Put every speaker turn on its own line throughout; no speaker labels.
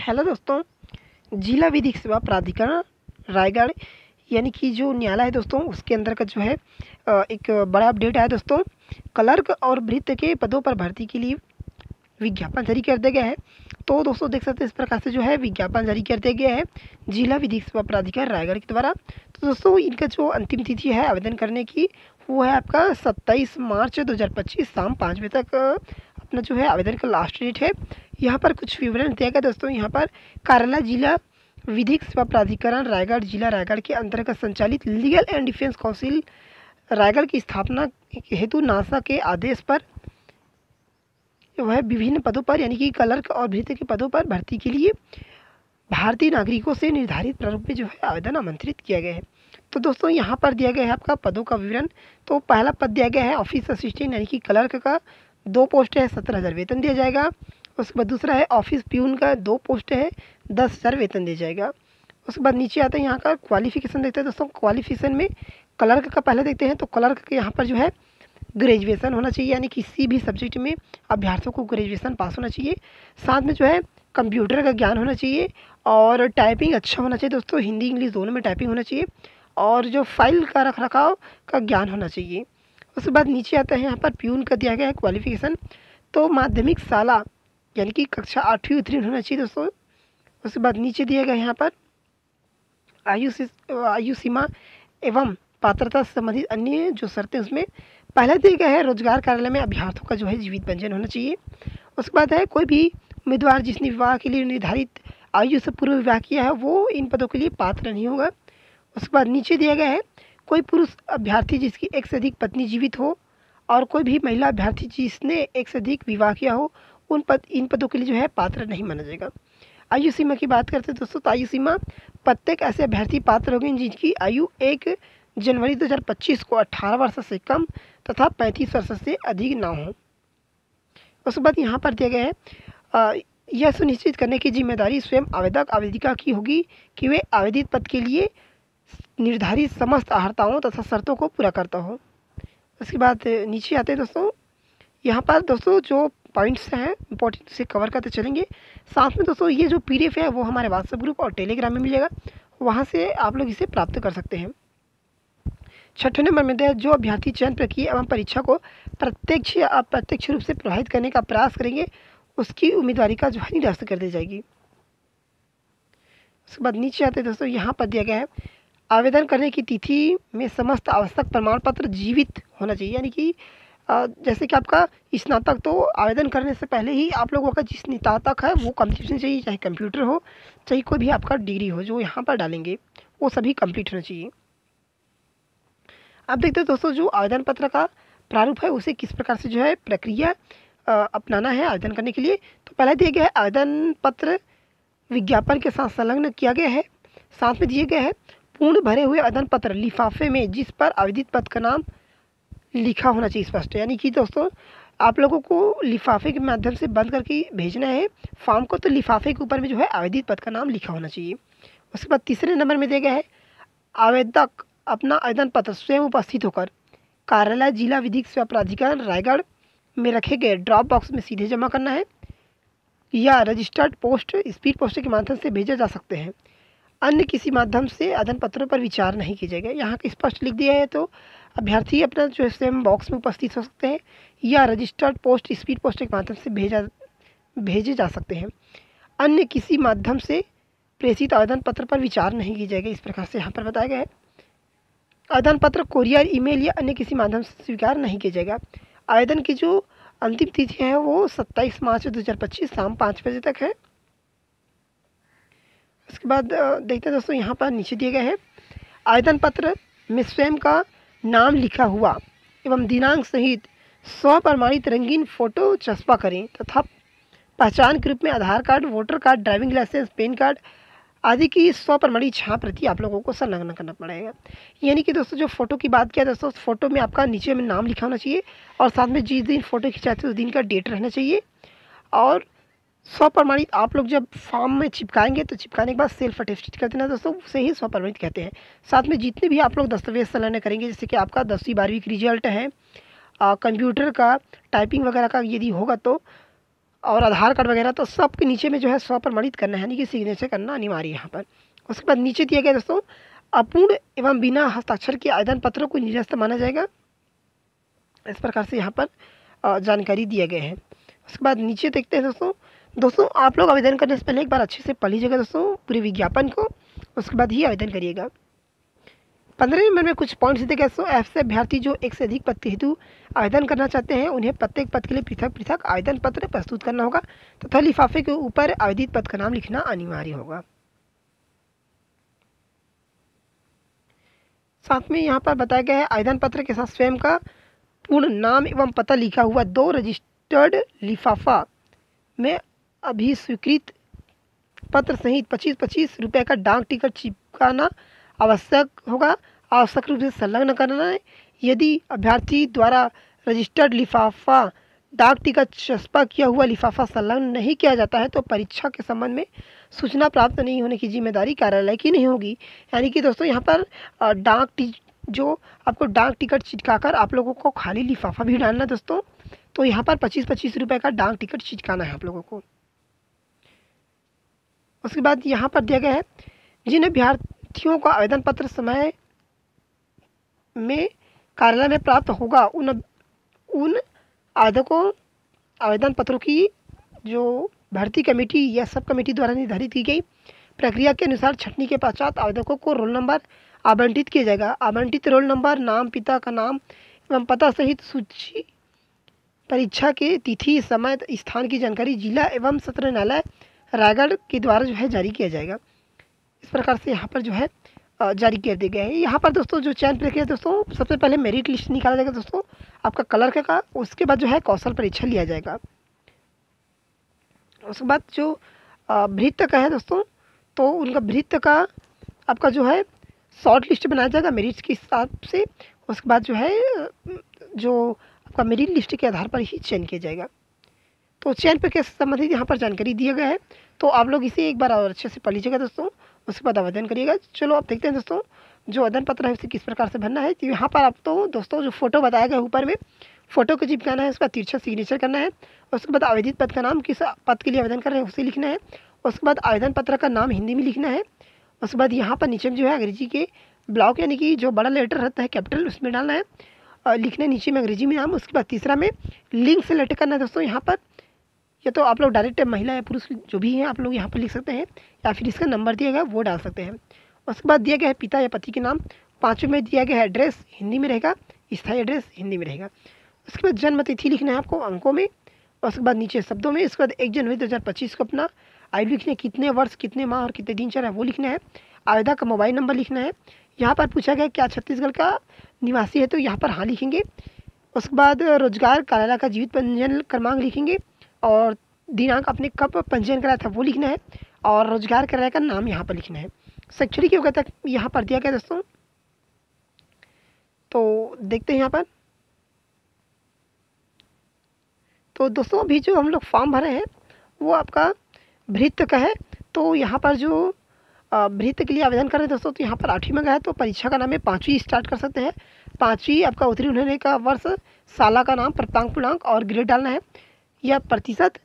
Hello दोस्तों। जिला विधिक सेवा प्राधिकरण रायगढ़ यानी कि जो न्यायालय है दोस्तों, उसके अंतर्गत जो है एक बड़ा अपडेट आया दोस्तों। क्लर्क और भृत्य के पदों पर भर्ती के लिए विज्ञापन जारी कर दिया गया है। तो दोस्तों देख सकते हैं इस प्रकार से जो है विज्ञापन जारी कर दिया गया है जिला विधिक सेवा प्राधिकरण रायगढ़ के द्वारा। तो दोस्तों इनका जो अंतिम तिथि है आवेदन करने की, वो है आपका 27 मार्च 2025 शाम 5 बजे तक अपना जो है आवेदन का लास्ट डेट है। यहाँ पर कुछ विवरण दिया गया दोस्तों। यहाँ पर कार्यालय जिला विधिक सेवा प्राधिकरण रायगढ़ जिला रायगढ़ के अंतर्गत संचालित legal and defence council Raigarh की स्थापना हेतु नासा के आदेश पर वह विभिन्न पदों पर यानी कि क्लर्क और भृत्य के पदों पर भर्ती के लिए भारतीय नागरिकों से निर्धारित प्रारूप में जो है आवेदन आमंत्रित किया गया है। तो दोस्तों यहाँ पर दिया गया है आपका पदों का विवरण। तो पहला पद दिया गया है ऑफिस असिस्टेंट यानी कि क्लर्क का, 2 पोस्ट है, 17,000 वेतन दिया जाएगा। उसके बाद दूसरा है ऑफिस प्यून का, 2 पोस्ट है, 10,000 वेतन दिया जाएगा। उसके बाद नीचे आता है यहाँ का क्वालिफिकेशन देखते हैं दोस्तों। क्वालिफिकेशन में क्लर्क का पहले देखते हैं। तो क्लर्क के यहाँ पर जो है ग्रेजुएशन होना चाहिए, यानी किसी भी सब्जेक्ट में अभ्यर्थियों को ग्रेजुएशन पास होना चाहिए। साथ में जो है कंप्यूटर का ज्ञान होना चाहिए और टाइपिंग अच्छा होना चाहिए दोस्तों, हिंदी इंग्लिश दोनों में टाइपिंग होना चाहिए और जो फाइल का रख रखाव का ज्ञान होना चाहिए। उसके बाद नीचे आता है यहाँ पर प्यून का दिया गया है क्वालिफिकेशन। तो माध्यमिक शाला यानी कि कक्षा 8वीं उत्तीर्ण होना चाहिए दोस्तों। उसके बाद नीचे दिया गया यहाँ पर आयु सीमा एवं पात्रता से संबंधित अन्य जो शर्तें उसमें पहले दिया गया है रोजगार कार्यालय में अभ्यर्थियों का जो है जीवित पंजीयन होना चाहिए। उसके बाद है कोई भी उम्मीदवार जिसने विवाह के लिए निर्धारित आयु से पूर्व विवाह किया है वो इन पदों के लिए पात्र नहीं होगा। उसके बाद नीचे दिया गया है कोई पुरुष अभ्यर्थी जिसकी एक से अधिक पत्नी जीवित हो और कोई भी महिला अभ्यर्थी जिसने एक से अधिक विवाह किया हो इन पदों के लिए जो है पात्र नहीं माना जाएगा। आयु सीमा की बात करते हैं दोस्तों, तो आयु सीमा प्रत्येक ऐसे अभ्यर्थी पात्र होंगे जिनकी आयु 1 जनवरी 2025 को 18 वर्ष से कम तथा 35 वर्ष से अधिक ना हो। उसके बाद यहाँ पर दिया गया है यह सुनिश्चित करने की जिम्मेदारी स्वयं आवेदक आवेदिका की होगी कि वे आवेदित पद के लिए निर्धारित समस्त अर्हताओं तथा शर्तों को पूरा करता हो। उसके बाद नीचे आते हैं दोस्तों, यहाँ पर दोस्तों जो पॉइंट्स हैं इंपॉर्टेंट से कवर करते चलेंगे। साथ में दोस्तों ये जो पीडीएफ है वो हमारे व्हाट्सएप ग्रुप और टेलीग्राम में मिलेगा, वहाँ से आप लोग इसे प्राप्त कर सकते हैं। 6ठे नंबर में है जो अभ्यर्थी चयन प्रक्रिया एवं परीक्षा को प्रत्यक्ष या अप्रत्यक्ष रूप से प्रभावित करने का प्रयास करेंगे उसकी उम्मीदवारी का जो है निरस्त कर दी जाएगी। उसके बाद नीचे आते हैं दोस्तों, यहाँ पर दिया गया है आवेदन करने की तिथि में समस्त आवश्यक प्रमाण पत्र जीवित होना चाहिए, यानी कि जैसे कि आपका स्नातक, तो आवेदन करने से पहले ही आप लोगों का जिस स्नातक है वो कंप्लीट होना चाहिए, चाहे कंप्यूटर हो चाहे कोई भी आपका डिग्री हो जो यहाँ पर डालेंगे वो सभी कंप्लीट होना चाहिए। अब देखते हैं दोस्तों जो आवेदन पत्र का प्रारूप है उसे किस प्रकार से जो है प्रक्रिया अपनाना है आवेदन करने के लिए। तो पहले दिया गया है आवेदन पत्र विज्ञापन के साथ संलग्न किया गया है। साथ में दिए गए हैं पूर्ण भरे हुए आवेदन पत्र लिफाफे में जिस पर आवेदित पद का नाम लिखा होना चाहिए स्पष्ट, यानी कि दोस्तों आप लोगों को लिफाफे के माध्यम से बंद करके भेजना है फॉर्म को, तो लिफाफे के ऊपर में जो है आवेदित पद का नाम लिखा होना चाहिए। उसके बाद तीसरे नंबर में दिया गया है आवेदक अपना आवेदन पत्र स्वयं उपस्थित होकर कार्यालय जिला विधिक सेवा प्राधिकरण रायगढ़ में रखे गए ड्रॉप बॉक्स में सीधे जमा करना है या रजिस्टर्ड पोस्ट स्पीड पोस्ट के माध्यम से भेजे जा सकते हैं। अन्य किसी माध्यम से आवेदन पत्रों पर विचार नहीं किया जाएगा। यहाँ स्पष्ट लिख दिया है, तो अभ्यर्थी अपना जो है स्वयं बॉक्स में उपस्थित हो सकते हैं या रजिस्टर्ड पोस्ट स्पीड पोस्ट के माध्यम से भेजे जा सकते हैं। अन्य किसी माध्यम से प्रेषित आवेदन पत्र पर विचार नहीं किया जाएगा, इस प्रकार से यहाँ पर बताया गया है। आवेदन पत्र कोरियर, ईमेल या अन्य किसी माध्यम से स्वीकार नहीं किया जाएगा। आवेदन की जो अंतिम तिथि है वो 27 मार्च 2025 शाम 5 बजे तक है। उसके बाद देखते हैं दोस्तों, यहाँ पर नीचे दिए गए हैं आवेदन पत्र में स्वयं का नाम लिखा हुआ एवं दिनांक सहित स्वप्रमाणित रंगीन फोटो चस्पा करें तथा पहचान के रूप में Aadhaar card, voter card, driving licence, PAN card आदि की स्वप्रमाणित छाप प्रति आप लोगों को संलग्न करना पड़ेगा। यानी कि दोस्तों जो फोटो की बात किया दोस्तों, फोटो में आपका नीचे में नाम लिखा होना चाहिए और साथ में जिस दिन फोटो खिंचाते उस दिन का डेट रहना चाहिए। और स्वप्रमाणित आप लोग जब फॉर्म में चिपकाएंगे तो चिपकाने के बाद सेल्फ अटेस्टेड कर देना दोस्तों, उसे ही स्वप्रमाणित कहते हैं। साथ में जितने भी आप लोग दस्तावेज संलग्न करेंगे, जैसे कि आपका 10वीं 12वीं की रिजल्ट है, कंप्यूटर का टाइपिंग वगैरह का यदि होगा तो और आधार कार्ड वगैरह, तो सब के नीचे में जो है स्वप्रमाणित करना है, यानी कि सिग्नेचर करना अनिवार्य है यहाँ पर। उसके बाद नीचे दिया गया दोस्तों, अपूर्ण एवं बिना हस्ताक्षर के आवेदन पत्रों को निरस्त माना जाएगा। इस प्रकार से यहाँ पर जानकारी दिया गया है। उसके बाद नीचे देखते हैं दोस्तों आप लोग आवेदन करने से पहले एक बार अच्छे से पढ़ लीजिएगा दोस्तों पूरे विज्ञापन को, उसके बाद ही आवेदन करिएगा। 15 नंबर में कुछ पॉइंट्स दिए गए दोस्तों। ऐसे अभ्यर्थी जो एक से अधिक पद के हेतु आवेदन करना चाहते हैं, उन्हें प्रत्येक पद के लिए पृथक पृथक आवेदन पत्र प्रस्तुत करना होगा तथा लिफाफे के ऊपर आवेदित पद का नाम लिखना अनिवार्य होगा। साथ में यहाँ पर बताया गया है, आवेदन पत्र के साथ स्वयं का पूर्ण नाम एवं पता लिखा हुआ 2 रजिस्टर्ड लिफाफा में अभिस्वीकृत पत्र सहित 25-25 रुपये का डाक टिकट चिपकाना आवश्यक होगा। आवश्यक रूप से संलग्न करना है। यदि अभ्यर्थी द्वारा रजिस्टर्ड लिफाफा डाक टिकट चस्पा किया हुआ लिफाफा संलग्न नहीं किया जाता है तो परीक्षा के संबंध में सूचना प्राप्त नहीं होने की जिम्मेदारी कार्यालय की नहीं होगी। यानी कि दोस्तों यहाँ पर जो आपको डाक टिकट चिटकाकर आप लोगों को खाली लिफाफा भी डालना है दोस्तों, तो यहाँ पर 25-25 रुपये का डाक टिकट चिटकाना है आप लोगों को। उसके बाद यहाँ पर दिया गया है, जिन अभ्यर्थियों का आवेदन पत्र समय में कार्यालय में प्राप्त होगा उन आवेदकों आवेदन पत्रों की जो भर्ती कमेटी या सब कमेटी द्वारा निर्धारित की गई प्रक्रिया के अनुसार छंटनी के पश्चात आवेदकों को रोल नंबर आवंटित किया जाएगा। आवंटित रोल नंबर, नाम, पिता का नाम एवं पता सहित सूची परीक्षा के तिथि, समय, स्थान की जानकारी जिला एवं सत्र न्यायालय रायगढ़ के द्वारा जो है जारी किया जाएगा। इस प्रकार से यहाँ पर जो है जारी कर दिए गए हैं। यहाँ पर दोस्तों जो चयन प्रक्रिया दोस्तों, सबसे पहले मेरिट लिस्ट निकाला जाएगा दोस्तों आपका कलर का, उसके बाद जो है कौशल परीक्षा लिया जाएगा। उसके बाद जो भृत्य का है दोस्तों, तो उनका भृत्य का आपका जो है शॉर्ट लिस्ट बनाया जाएगा मेरिट के हिसाब से। उसके बाद जो है जो आपका मेरिट लिस्ट के आधार पर ही चयन किया जाएगा। तो चयन प्रक्रिया से संबंधित यहाँ पर जानकारी दिया गया है, तो आप लोग इसे एक बार और अच्छे से पढ़ लीजिएगा दोस्तों, उसके बाद आवेदन करिएगा। चलो अब देखते हैं दोस्तों जो आवेदन पत्र है उसे किस प्रकार से भरना है। तो यहाँ पर आप तो दोस्तों जो फोटो बताया गया ऊपर में, फोटो को चिपकाना है, उसका तिरछा सिग्नेचर करना है। उसके बाद आवेदित पद का नाम, किस पद के लिए आवेदन कर रहे हैं उसे लिखना है। उसके बाद आवेदन पत्र का नाम हिंदी में लिखना है। उसके बाद यहाँ पर नीचे में जो है अंग्रेजी के ब्लॉक यानी कि जो बड़ा लेटर रहता है कैपिटल, उसमें डालना है, लिखना है नीचे में अंग्रेजी में नाम। उसके बाद तीसरा में लिंक सेलेक्ट करना है दोस्तों। यहाँ पर या तो आप लोग डायरेक्ट महिला या पुरुष जो भी हैं आप लोग यहाँ पर लिख सकते हैं, या फिर इसका नंबर दिया गया वो डाल सकते हैं। उसके बाद दिया गया है पिता या पति के नाम। पाँचवें में दिया गया है एड्रेस हिंदी में रहेगा, स्थायी एड्रेस हिंदी में रहेगा। उसके बाद जन्म तिथि लिखना है आपको अंकों में। उसके बाद नीचे शब्दों में। इसके बाद 1 जनवरी 2025 को अपना आयु लिखना है, कितने वर्ष, कितने माह और कितने दिन चल रहा है वो लिखना है। आवेदक का मोबाइल नंबर लिखना है। यहाँ पर पूछा गया क्या छत्तीसगढ़ का निवासी है, तो यहाँ पर हाँ लिखेंगे। उसके बाद रोजगार कार्यालय का जीवित पंजीयन क्रमांक लिखेंगे और दिनांक आपने कब पंजीयन कराया था वो लिखना है और रोजगार कार्यालय का नाम यहाँ पर लिखना है। शैक्षणिक योग्यता यहाँ पर दिया गया दोस्तों, तो देखते हैं यहाँ पर। तो दोस्तों अभी जो हम लोग फॉर्म भरे हैं वो आपका भृत्य का है। तो यहाँ पर जो भृत्य के लिए आवेदन कर रहे हैं दोस्तों, तो यहाँ पर 8वीं में गया है, तो परीक्षा का नाम है 5वीं स्टार्ट कर सकते हैं। 5वीं आपका उत्तीर्ण होने का वर्ष, साला का नाम, प्राप्तांक पूर्णांक और ग्रेड डालना है या प्रतिशत।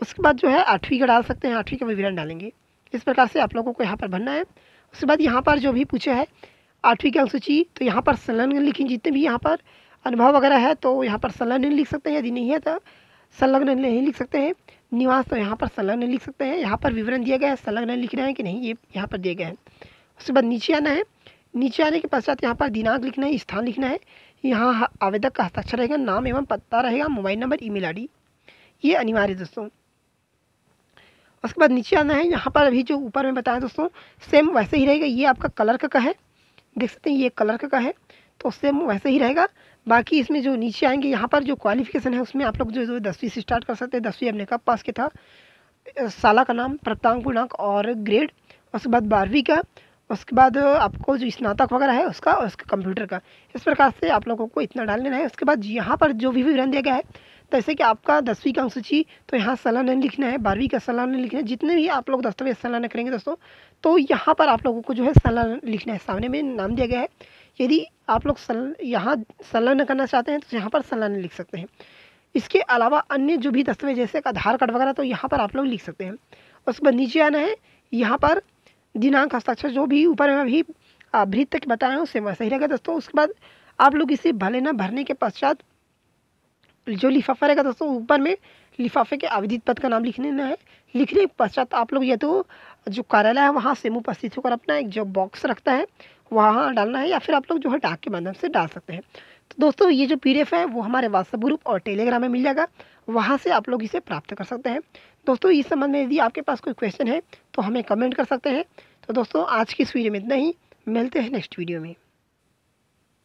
उसके बाद जो है 8वीं का डाल सकते हैं, 8वीं का विवरण डालेंगे। इस प्रकार से आप लोगों को यहाँ पर भरना है। उसके बाद यहाँ पर जो भी पूछे है 8वीं की अनुसूची, तो यहाँ पर संलग्न लिखें। जितने भी यहाँ पर अनुभव वगैरह है तो यहाँ पर संलग्न लिख सकते हैं, यदि नहीं है तो संलग्न नहीं लिख सकते हैं। निवास तो यहाँ पर संलग्न लिख सकते हैं। यहाँ पर विवरण दिया गया है, संलग्न लिखना है कि नहीं ये यहाँ पर दिया गया है। उसके बाद नीचे आना है। नीचे आने के पश्चात यहाँ पर दिनांक लिखना है, स्थान लिखना है, यहाँ आवेदक का हस्ताक्षर रहेगा, नाम एवं पता रहेगा, मोबाइल नंबर, ईमेल आईडी, ये अनिवार्य है दोस्तों। उसके बाद नीचे आना है। यहाँ पर अभी जो ऊपर में बताया दोस्तों सेम वैसे ही रहेगा। ये आपका कलर का है, देख सकते हैं ये कलर का है, तो सेम वैसे ही रहेगा। बाकी इसमें जो नीचे आएंगे यहाँ पर जो क्वालिफिकेशन है उसमें आप लोग जो 10वीं से स्टार्ट कर सकते हैं। 10वीं आपने कब पास किया था, साला का नाम, प्राप्तांक पूर्णांक और ग्रेड। उसके बाद 12वीं का। उसके बाद आपको जो स्नातक वगैरह है उसका और उसका कंप्यूटर का। इस प्रकार से आप लोगों को इतना डाल लेना है। उसके बाद यहाँ पर जो भी विवरण दिया गया है, तो जैसे कि आपका 10वीं का अनुसूची तो यहाँ संलग्न लिखना है, 12वीं का संलग्न लिखना है। जितने भी आप लोग दस्तावेज संलग्न करेंगे दोस्तों, तो यहाँ पर आप लोगों को जो है संलग्न लिखना है। सामने में नाम दिया गया है, यदि आप लोग यहाँ संलग्न करना चाहते हैं तो यहाँ पर संलग्न लिख सकते हैं। इसके अलावा अन्य जो भी दस्तावेज जैसे आधार कार्ड वगैरह तो यहाँ पर आप लोग लिख सकते हैं। उसके बाद नीचे आना है, यहाँ पर दिनांक हस्ताक्षर जो भी ऊपर में अभी भृत तक बताया हूँ सेम वैसा ही रहेगा दोस्तों। उसके बाद आप लोग इसे भले ना भरने के पश्चात जो लिफाफा रहेगा दोस्तों ऊपर में लिफाफे के आवेदित पद का नाम लिख लेना है। लिखने के पश्चात आप लोग या तो जो कार्यालय है वहाँ सेम उपस्थित होकर अपना एक जो बॉक्स रखता है वहाँ डालना है, या फिर आप लोग जो है डाक के माध्यम से डाल सकते हैं। तो दोस्तों ये जो PDF है वो हमारे व्हाट्सएप ग्रुप और टेलीग्राम में मिल जाएगा, वहाँ से आप लोग इसे प्राप्त कर सकते हैं। दोस्तों इस संबंध में यदि आपके पास कोई क्वेश्चन है तो हमें कमेंट कर सकते हैं। तो दोस्तों आज की इस वीडियो में इतना ही, मिलते हैं नेक्स्ट वीडियो में।